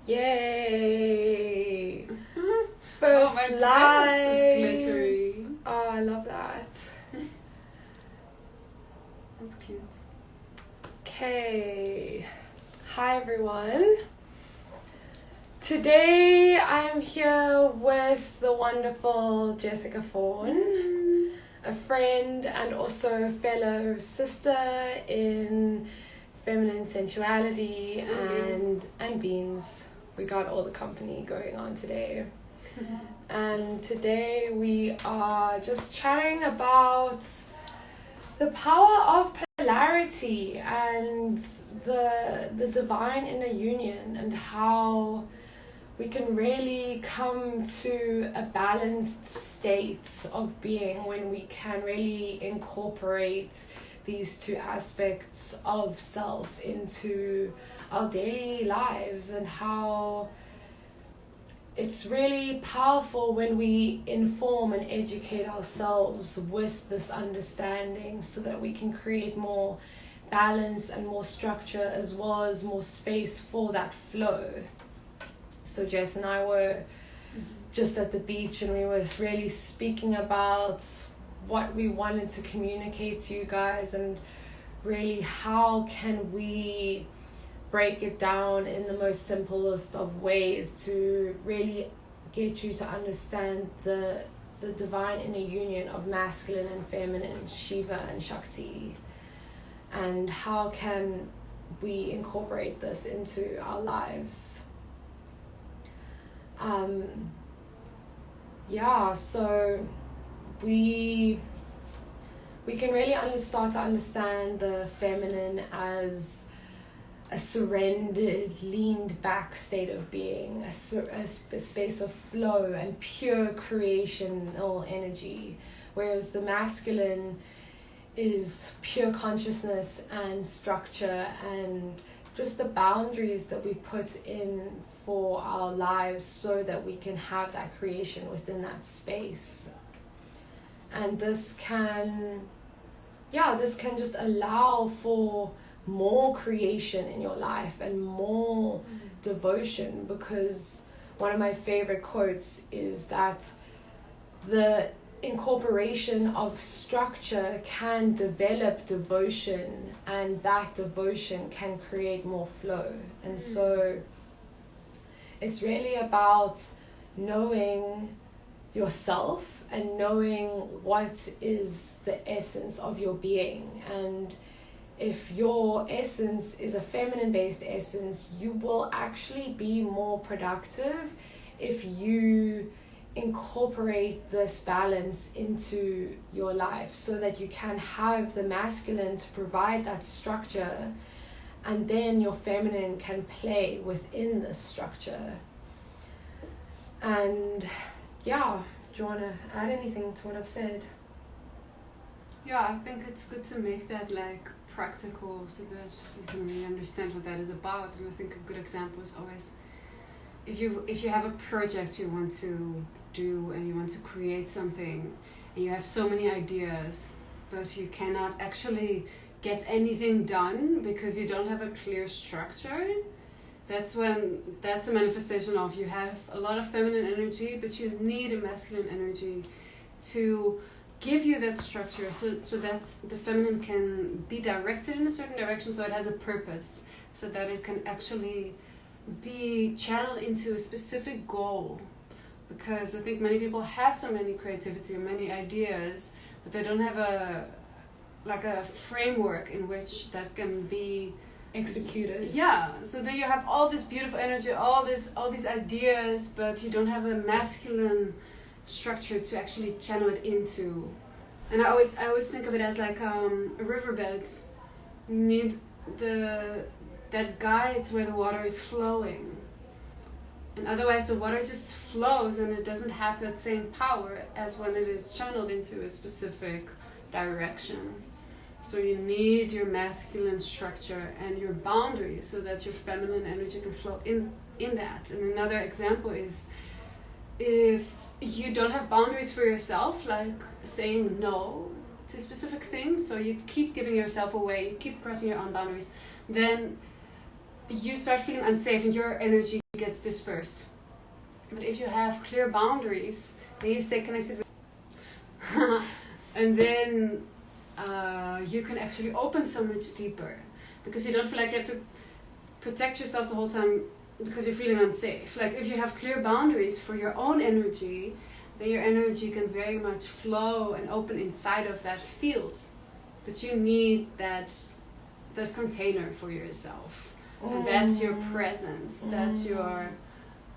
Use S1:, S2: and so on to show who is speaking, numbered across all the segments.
S1: Yay!
S2: First
S1: my
S2: live.
S1: dress is glittery.
S2: Oh, I love that.
S1: That's cute.
S2: Okay. Hi everyone. Today I'm here with the wonderful Jessica Fawn, a friend and also fellow sister in feminine sensuality and beans. We got all the company going on today. And today we are just chatting about the power of polarity and the divine inner union, and how we can really come to a balanced state of being when we can really incorporate these two aspects of self into our daily lives, and how it's really powerful when we inform and educate ourselves with this understanding, so that we can create more balance and more structure, as well as more space for that flow. So Jess and I were just at the beach, and we were really speaking about what we wanted to communicate to you guys, and really how can we break it down in the most simplest of ways to really get you to understand the divine inner union of masculine and feminine, Shiva and Shakti, and how can we incorporate this into our lives. So we can really start to understand the feminine as a surrendered, leaned back state of being, a space of flow and pure creational energy, whereas the masculine is pure consciousness and structure, and just the boundaries that we put in for our lives so that we can have that creation within that space. And this can just allow for more creation in your life and more devotion, because one of my favorite quotes is that the incorporation of structure can develop devotion, and that devotion can create more flow. And so it's really about knowing yourself and knowing what is the essence of your being. And if your essence is a feminine based essence, you will actually be more productive if you incorporate this balance into your life, so that you can have the masculine to provide that structure, and then your feminine can play within the structure. And do you want to add anything to what I've said?
S1: Yeah, I think it's good to make that practical, so that you can really understand what that is about. And I think a good example is always, if you have a project you want to do and you want to create something, and you have so many ideas, but you cannot actually get anything done because you don't have a clear structure, that's a manifestation of you have a lot of feminine energy, but you need a masculine energy to give you that structure, so that the feminine can be directed in a certain direction, so it has a purpose, so that it can actually be channeled into a specific goal. Because I think many people have so many creativity and many ideas, but they don't have a framework in which that can be
S2: executed.
S1: Yeah, so then you have all this beautiful energy, all these ideas, but you don't have a masculine structure to actually channel it into. And I always think of it as riverbeds need that guides where the water is flowing, and otherwise the water just flows and it doesn't have that same power as when it is channeled into a specific direction. So you need your masculine structure and your boundaries so that your feminine energy can flow in that. And another example is, if you don't have boundaries for yourself, like saying no to specific things, so you keep giving yourself away, you keep crossing your own boundaries, then you start feeling unsafe and your energy gets dispersed. But if you have clear boundaries, then you stay connected with and then you can actually open so much deeper, because you don't feel like you have to protect yourself the whole time because you're feeling unsafe. Like if you have clear boundaries for your own energy, then your energy can very much flow and open inside of that field. But you need that container for yourself. And that's your presence, that's your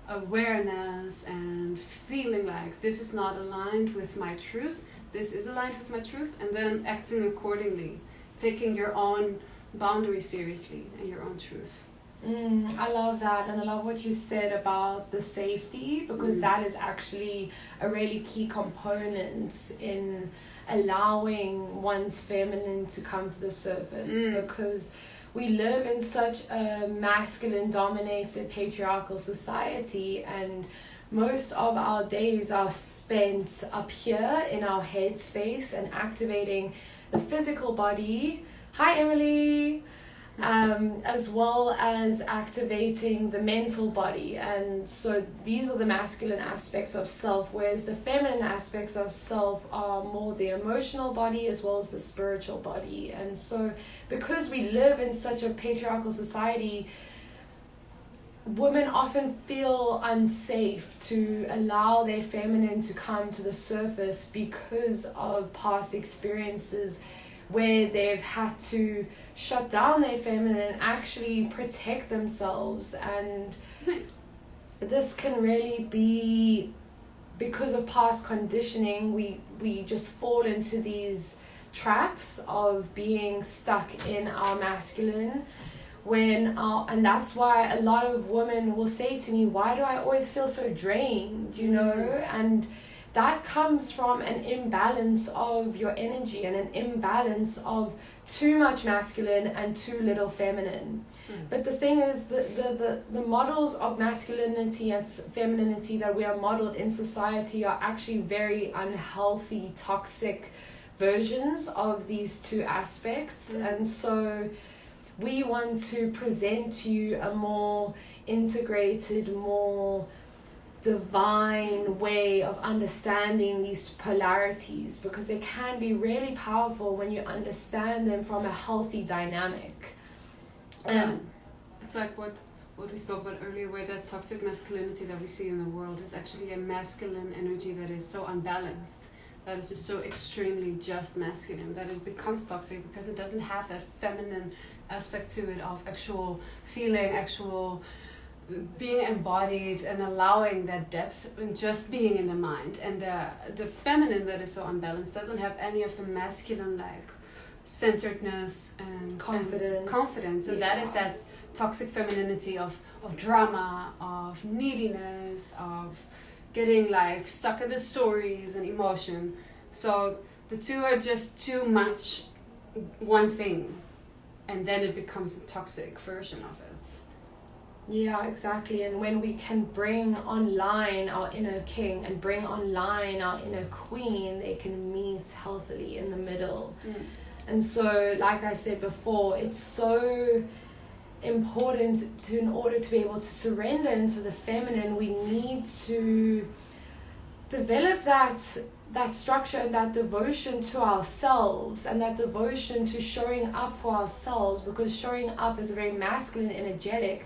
S1: awareness and feeling like this is not aligned with my truth, this is aligned with my truth, and then acting accordingly, taking your own boundary seriously and your own truth.
S2: I love that, and I love what you said about the safety, because that is actually a really key component in allowing one's feminine to come to the surface, because we live in such a masculine dominated patriarchal society, and most of our days are spent up here in our head space and activating the physical body. Hi Emily. As well as activating the mental body. And so these are the masculine aspects of self, whereas the feminine aspects of self are more the emotional body as well as the spiritual body. And so because we live in such a patriarchal society, women often feel unsafe to allow their feminine to come to the surface because of past experiences where they've had to shut down their feminine and actually protect themselves. And this can really be because of past conditioning. We just fall into these traps of being stuck in our masculine, and that's why a lot of women will say to me, why do I always feel so drained, and that comes from an imbalance of your energy and an imbalance of too much masculine and too little feminine. But the thing is, the models of masculinity and femininity that we are modeled in society are actually very unhealthy, toxic versions of these two aspects. And so we want to present to you a more integrated, more divine way of understanding these polarities, because they can be really powerful when you understand them from a healthy dynamic.
S1: It's like what we spoke about earlier, where that toxic masculinity that we see in the world is actually a masculine energy that is so unbalanced, that is just so extremely just masculine, that it becomes toxic because it doesn't have that feminine aspect to it of actual feeling, actual being embodied and allowing that depth and just being in the mind. And the feminine that is so unbalanced doesn't have any of the masculine like centeredness and confidence. And that is that toxic femininity of drama, of neediness, of getting like stuck in the stories and emotion. So the two are just too much one thing, and then it becomes a toxic version of it.
S2: Yeah, exactly. And when we can bring online our inner king and bring online our inner queen, they can meet healthily in the middle. And so, like I said before, it's so important to, in order to be able to surrender into the feminine, we need to develop that structure and that devotion to ourselves and that devotion to showing up for ourselves, because showing up is a very masculine energetic.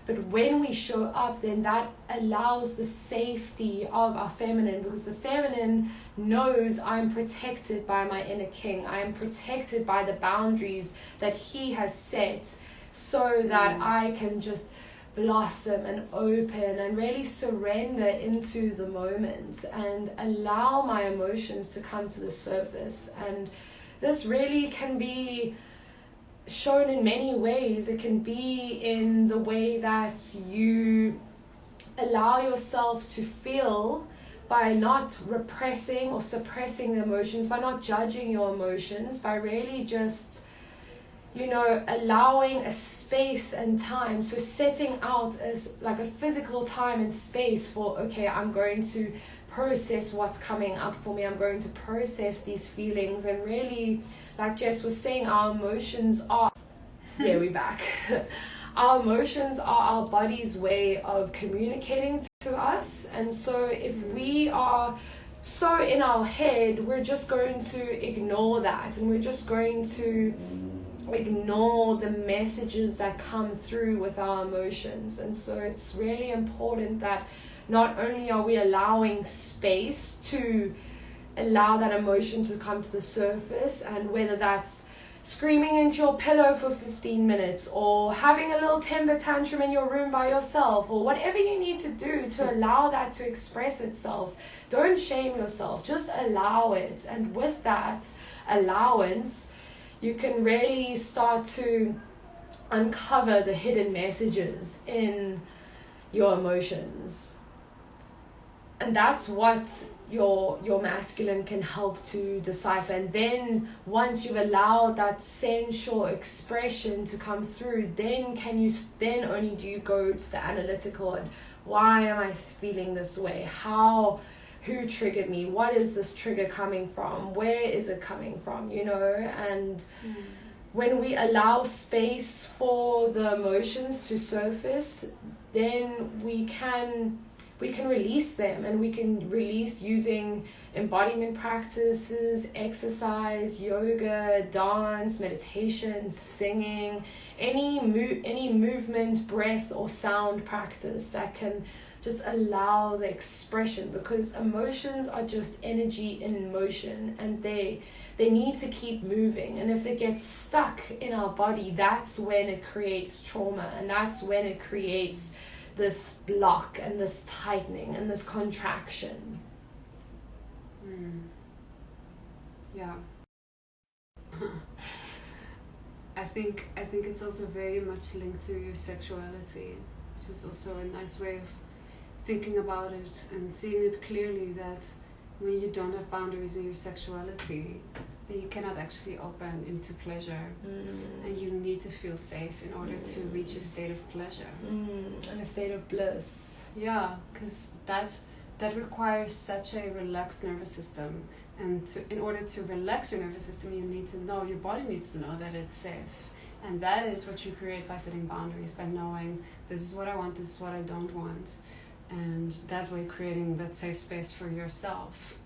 S2: But when we show up, then that allows the safety of our feminine, because the feminine knows I'm protected by my inner king. I am protected by the boundaries that he has set, so that I can just blossom and open and really surrender into the moment and allow my emotions to come to the surface. And this really can be shown in many ways. It can be in the way that you allow yourself to feel by not repressing or suppressing the emotions, by not judging your emotions, by really just allowing a space and time. So setting out as like a physical time and space for, okay, I'm going to process what's coming up for me. I'm going to process these feelings. And really, like Jess was saying, our emotions are, we're back. our emotions are our body's way of communicating to us. And so if we are so in our head, we're just going to ignore that, and we're just going to ignore the messages that come through with our emotions. And so it's really important that not only are we allowing space to allow that emotion to come to the surface, and whether that's screaming into your pillow for 15 minutes or having a little temper tantrum in your room by yourself, or whatever you need to do to allow that to express itself. Don't shame yourself, just allow it. And with that allowance, you can really start to uncover the hidden messages in your emotions. And that's what your masculine can help to decipher. And then once you've allowed that sensual expression to come through, then only do you go to the analytical and why am I feeling this way? Who triggered me? What is this trigger coming from? Where is it coming from? And when we allow space for the emotions to surface, then we can release them, and we can release using embodiment practices, exercise, yoga, dance, meditation, singing, any movement, breath or sound practice that can just allow the expression, because emotions are just energy in motion, and they need to keep moving. And if it gets stuck in our body, that's when it creates trauma, and that's when it creates this block and this tightening and this contraction.
S1: Yeah. I think it's also very much linked to your sexuality, which is also a nice way of thinking about it and seeing it clearly, that when you don't have boundaries in your sexuality, then you cannot actually open into pleasure. And you need to feel safe in order to reach a state of pleasure.
S2: And a state of bliss.
S1: Yeah, because that requires such a relaxed nervous system. And in order to relax your nervous system, your body needs to know that it's safe. And that is what you create by setting boundaries, by knowing this is what I want, this is what I don't want. And that way creating that safe space for yourself.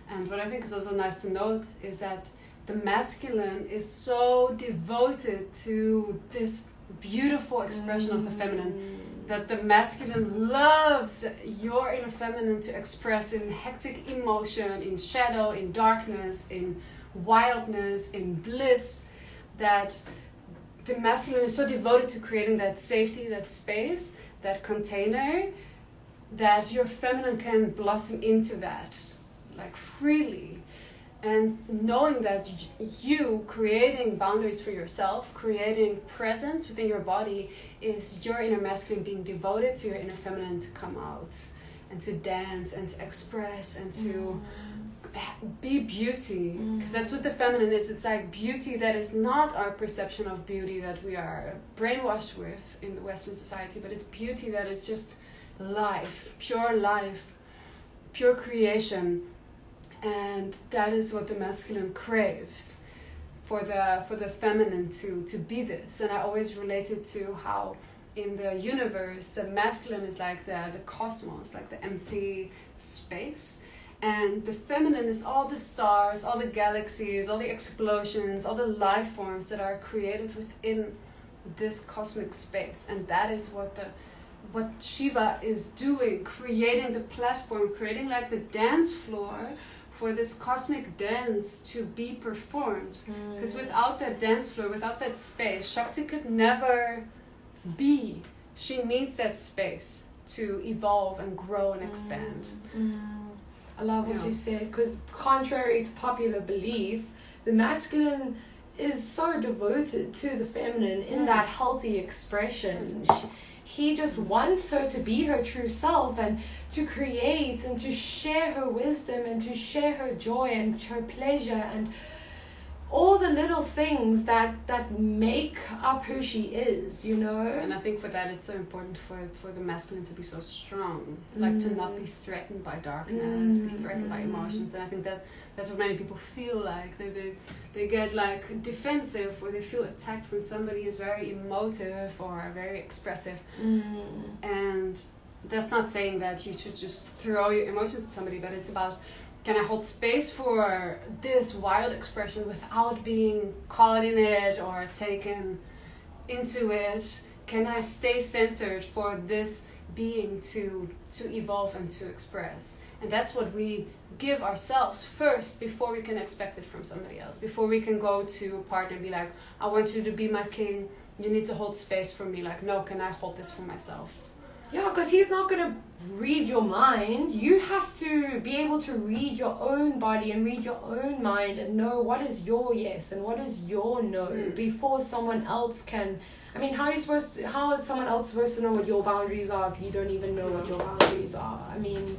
S1: And what I think is also nice to note is that the masculine is so devoted to this beautiful expression of the feminine, that the masculine loves your inner feminine to express in hectic emotion, in shadow, in darkness, in wildness, in bliss, that the masculine is so devoted to creating that safety, that space, that container, that your feminine can blossom into that, like freely. And knowing that you creating boundaries for yourself, creating presence within your body, is your inner masculine being devoted to your inner feminine to come out and to dance and to express and to be beauty. Because that's what the feminine is. It's like beauty that is not our perception of beauty that we are brainwashed with in the Western society, but it's beauty that is just life, pure creation. And that is what the masculine craves, for the feminine to be this. And I always relate it to how in the universe the masculine is like the cosmos, like the empty space, and the feminine is all the stars, all the galaxies, all the explosions, all the life forms that are created within this cosmic space. And that is what Shiva is doing, creating the platform, creating like the dance floor for this cosmic dance to be performed. Because without that dance floor, without that space, Shakti could never be. She needs that space to evolve and grow and expand.
S2: I love what you said, because contrary to popular belief, the masculine is so devoted to the feminine in that healthy expression. He just wants her to be her true self and to create and to share her wisdom and to share her joy and her pleasure and all the little things that make up who she is, you know.
S1: And I think for that it's so important for the masculine to be so strong, like to not be threatened by darkness, be threatened by emotions. And I think that's what many people feel like. They get like defensive, or they feel attacked when somebody is very emotive or very expressive. And that's not saying that you should just throw your emotions at somebody, but it's about, can I hold space for this wild expression without being caught in it or taken into it? Can I stay centered for this being to evolve and to express? And that's what we give ourselves first before we can expect it from somebody else. Before we can go to a partner and be like, I want you to be my king. You need to hold space for me. Like, no, can I hold this for myself?
S2: Yeah, because he's not going to read your mind. You have to be able to read your own body and read your own mind and know what is your yes and what is your no before someone else can. I mean, how is someone else supposed to know what your boundaries are if you don't even know what your boundaries are? I mean,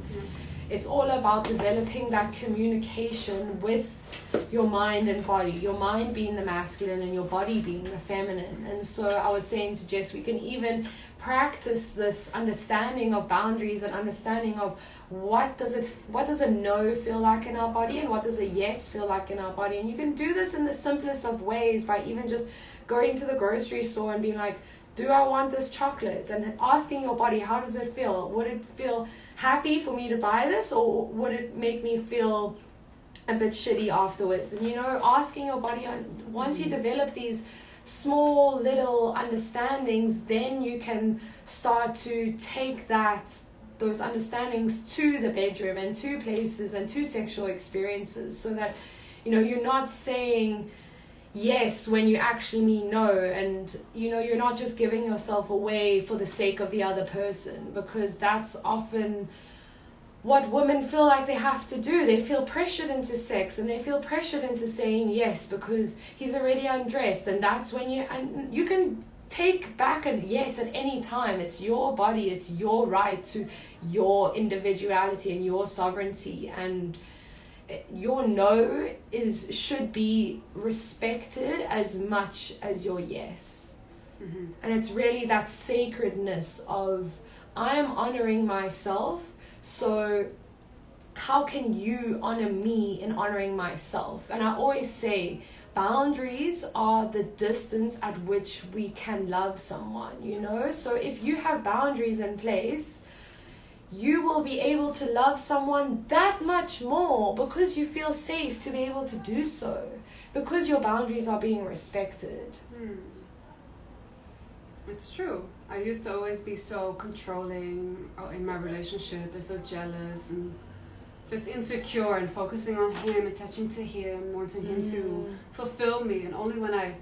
S2: it's all about developing that communication with your mind and body, your mind being the masculine and your body being the feminine. And so I was saying to Jess, we can even practice this understanding of boundaries and understanding of what does a no feel like in our body and what does a yes feel like in our body. And you can do this in the simplest of ways by even just going to the grocery store and being like, do I want this chocolate? And asking your body, how does it feel? Would it feel happy for me to buy this, or would it make me feel a bit shitty afterwards? And you know, asking your body, once you develop these small little understandings, then you can start to take those understandings to the bedroom and to places and to sexual experiences, so that, you know, you're not saying yes when you actually mean no, and you know, you're not just giving yourself away for the sake of the other person, because that's often what women feel like they have to do. They feel pressured into sex, and they feel pressured into saying yes because he's already undressed, and that's when you can take back a yes at any time. It's your body, it's your right to your individuality and your sovereignty, and your no should be respected as much as your yes. And it's really that sacredness of, I am honoring myself, so how can you honor me in honoring myself? And I always say, boundaries are the distance at which we can love someone, you know? So if you have boundaries in place, you will be able to love someone that much more because you feel safe to be able to do so, because your boundaries are being respected.
S1: It's true. I used to always be so controlling in my relationship, and so jealous and just insecure and focusing on him, attaching to him, wanting him to fulfill me. And only when I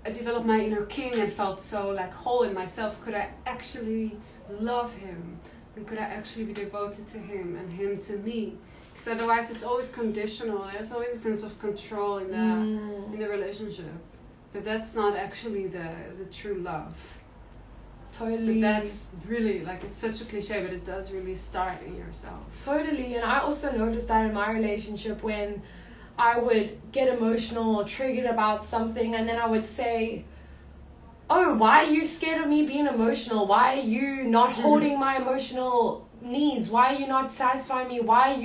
S1: developed my inner king and felt so like whole in myself could I actually love him. And could I actually be devoted to him and him to me? Because otherwise it's always conditional. There's always a sense of control in the relationship. But that's not actually the true love.
S2: Totally.
S1: But that's really, like, it's such a cliche, but it does really start in yourself.
S2: Totally. And I also noticed that in my relationship, when I would get emotional or triggered about something, and then I would say, oh, why are you scared of me being emotional? Why are you not holding my emotional needs? Why are you not satisfying me? Why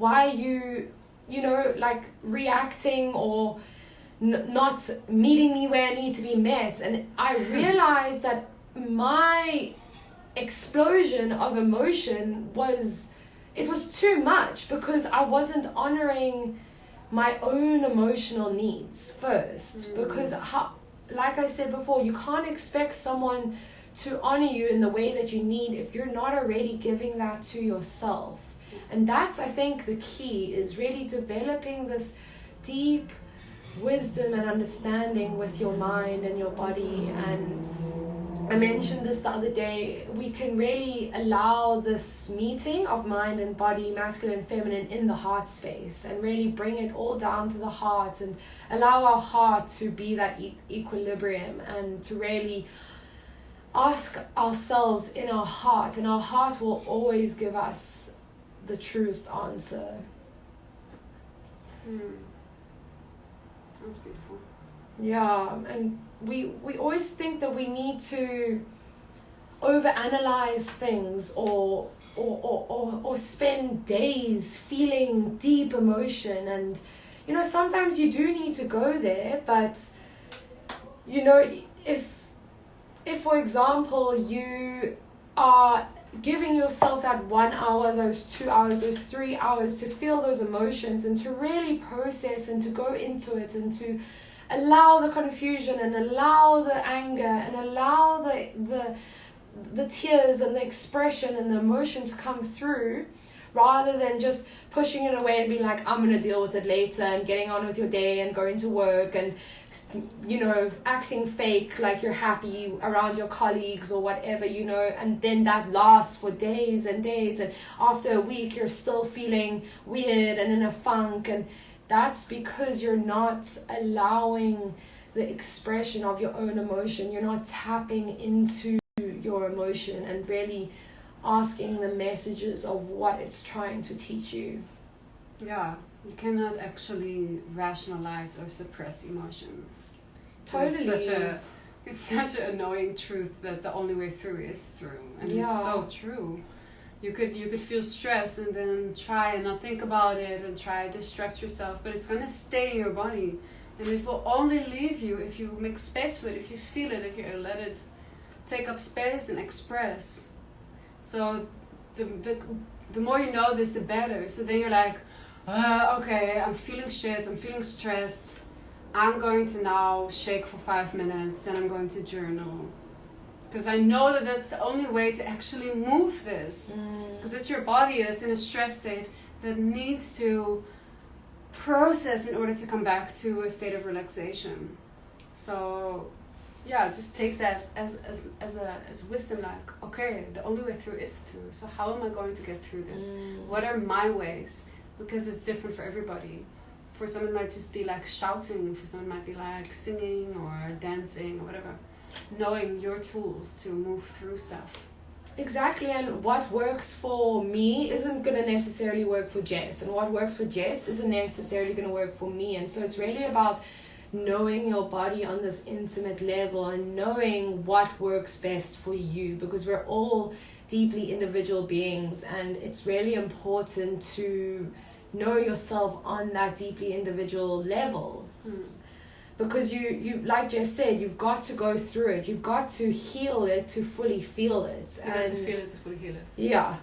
S2: are you, you know, like reacting or not meeting me where I need to be met? And I realized that my explosion of emotion was too much, because I wasn't honoring my own emotional needs first. Because like I said before, you can't expect someone to honor you in the way that you need if you're not already giving that to yourself. And that's, I think, the key, is really developing this deep wisdom and understanding with your mind and your body. And I mentioned this the other day, we can really allow this meeting of mind and body, masculine and feminine, in the heart space, and really bring it all down to the heart and allow our heart to be that equilibrium, and to really ask ourselves in our heart, and our heart will always give us the truest answer.
S1: That's beautiful.
S2: Yeah, and we always think that we need to overanalyze things or spend days feeling deep emotion, and sometimes you do need to go there, but if for example you are giving yourself that 1 hour, those 2 hours, those 3 hours to feel those emotions and to really process and to go into it and to allow the confusion and allow the anger and allow the tears and the expression and the emotion to come through, rather than just pushing it away and being like, I'm going to deal with it later, and getting on with your day and going to work and acting fake like you're happy around your colleagues or whatever, and then that lasts for days and days, and after a week you're still feeling weird and in a funk, and that's because you're not allowing the expression of your own emotion. You're not tapping into your emotion and really asking the messages of what it's trying to teach you.
S1: Yeah, you cannot actually rationalize or suppress emotions.
S2: Totally.
S1: It's such an annoying truth that the only way through is through, and it's so true. You could feel stress and then try and not think about it and try to distract yourself, but it's gonna stay in your body, and it will only leave you if you make space for it, if you feel it, if you let it take up space and express. So the more you know this, the better. So then you're like, okay, I'm feeling shit, I'm feeling stressed, I'm going to now shake for 5 minutes, then I'm going to journal. Because I know that that's the only way to actually move this. Because it's your body that's in a stress state that needs to process in order to come back to a state of relaxation. So yeah, just take that as wisdom, like, okay, the only way through is through. So how am I going to get through this? What are my ways? Because it's different for everybody. For someone it might just be like shouting, for someone it might be like singing or dancing or whatever. Knowing your tools to move through stuff.
S2: Exactly, and what works for me isn't going to necessarily work for Jess, and what works for Jess isn't necessarily going to work for me. And so it's really about knowing your body on this intimate level and knowing what works best for you, because we're all deeply individual beings, and it's really important to know yourself on that deeply individual level. Because you like Jess said, you've got to go through it, you've got to heal it to fully feel it.
S1: You got to feel it to fully heal it.
S2: Yeah.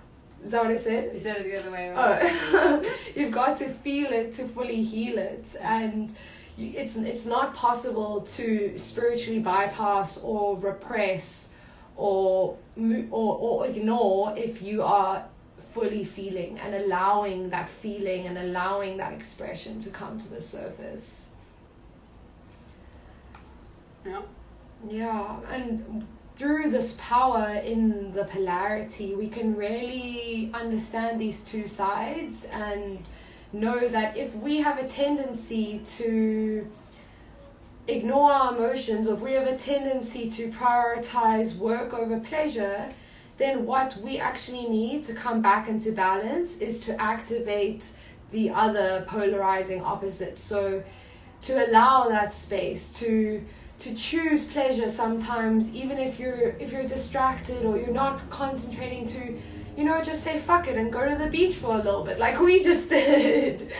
S2: Is that what I said?
S1: You said it the other way around.
S2: Oh. You've got to feel it to fully heal it. And it's not possible to spiritually bypass or repress or ignore if you are fully feeling and allowing that feeling and allowing that expression to come to the surface. Yeah, and through this power in the polarity, we can really understand these two sides and know that if we have a tendency to ignore our emotions, or if we have a tendency to prioritize work over pleasure, then what we actually need to come back into balance is to activate the other polarizing opposite. So to allow that space to choose pleasure sometimes, even if you're distracted or you're not concentrating, to just say fuck it and go to the beach for a little bit, like we just did,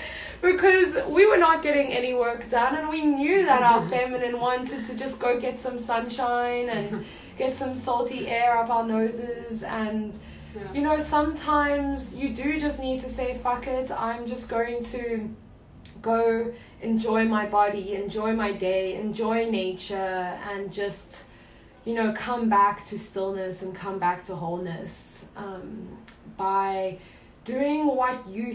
S2: because we were not getting any work done, and we knew that our feminine wanted to just go get some sunshine and get some salty air up our noses. And sometimes you do just need to say fuck it, I'm just going to go enjoy my body, enjoy my day, enjoy nature, and just come back to stillness and come back to wholeness, by doing what you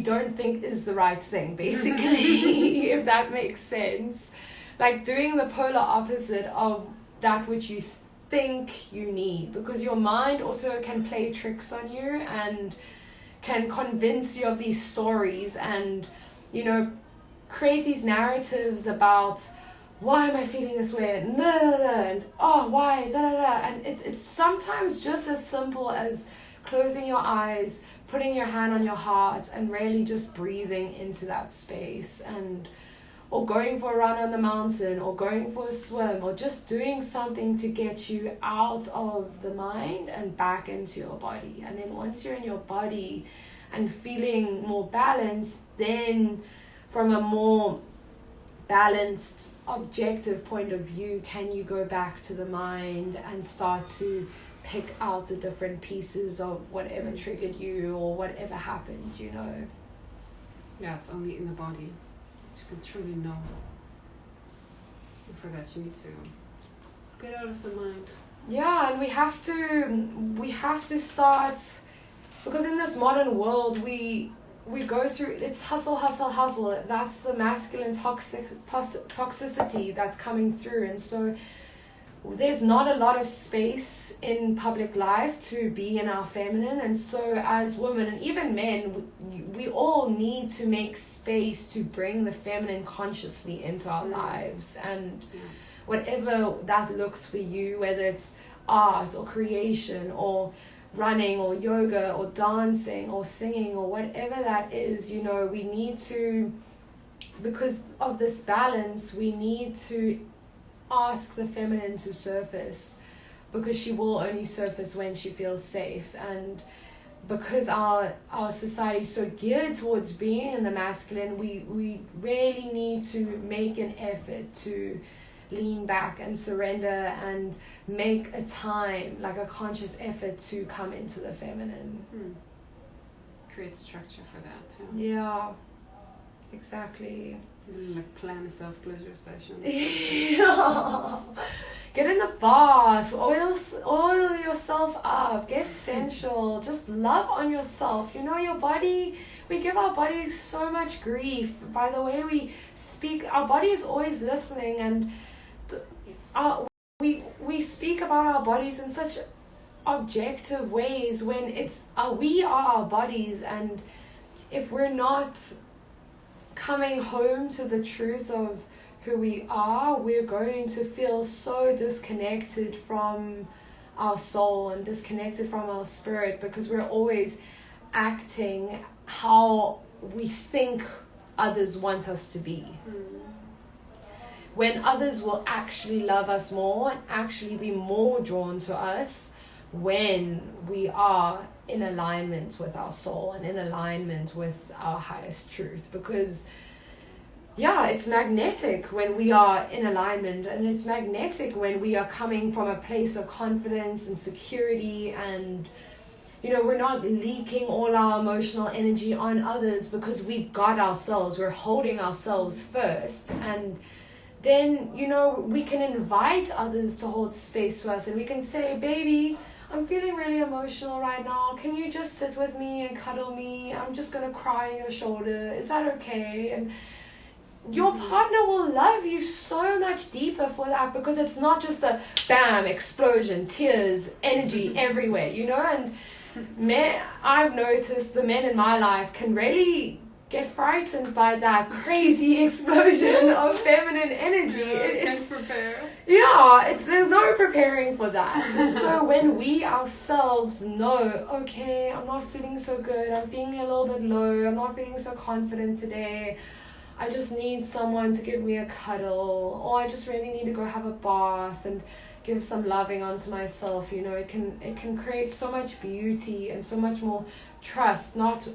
S2: don't think is the right thing, basically. If that makes sense, like doing the polar opposite of that which you think you need, because your mind also can play tricks on you and can convince you of these stories and create these narratives about why am I feeling this way, and oh why, and it's sometimes just as simple as closing your eyes, putting your hand on your heart, and really just breathing into that space, and or going for a run on the mountain, or going for a swim, or just doing something to get you out of the mind and back into your body. And then once you're in your body and feeling more balanced, then from a more balanced, objective point of view, can you go back to the mind and start to pick out the different pieces of whatever triggered you or whatever happened, you know?
S1: Yeah, it's only in the body that you can truly know. And for that you need to get out of the mind.
S2: Yeah, and we have to start, because in this modern world we go through, it's hustle. That's the masculine toxicity that's coming through, and so there's not a lot of space in public life to be in our feminine. And so as women, and even men, we all need to make space to bring the feminine consciously into our lives. And whatever that looks for you, whether it's art or creation or running or yoga or dancing or singing or whatever that is, you know, we need to, because of this balance, we need to ask the feminine to surface, because she will only surface when she feels safe. And because our society is so geared towards being in the masculine, we really need to make an effort to lean back and surrender and make a time, like a conscious effort to come into the feminine.
S1: Create structure for that too.
S2: Yeah, exactly.
S1: Like plan a self-pleasure session.
S2: Yeah. Get in the bath, oil yourself up, get sensual, just love on yourself. You know, your body, we give our body so much grief by the way we speak. Our body is always listening, and we speak about our bodies in such objective ways when it's we are our bodies. And if we're not coming home to the truth of who we are, we're going to feel so disconnected from our soul and disconnected from our spirit, because we're always acting how we think others want us to be. When others will actually love us more and actually be more drawn to us when we are in alignment with our soul and in alignment with our highest truth. Because it's magnetic when we are in alignment, and it's magnetic when we are coming from a place of confidence and security, and you know, we're not leaking all our emotional energy on others because we've got ourselves, we're holding ourselves first. And then, you know, we can invite others to hold space for us, and we can say, baby, I'm feeling really emotional right now. Can you just sit with me and cuddle me? I'm just going to cry on your shoulder. Is that okay? And your partner will love you so much deeper for that, because it's not just a bam, explosion, tears, energy everywhere, you know? And I've noticed the men in my life can really get frightened by that crazy explosion of feminine energy.
S1: Can't prepare.
S2: There's no preparing for that. And so when we ourselves know, okay, I'm not feeling so good, I'm feeling a little bit low, I'm not feeling so confident today, I just need someone to give me a cuddle, or I just really need to go have a bath and give some loving onto myself, you know, it can create so much beauty and so much more trust, not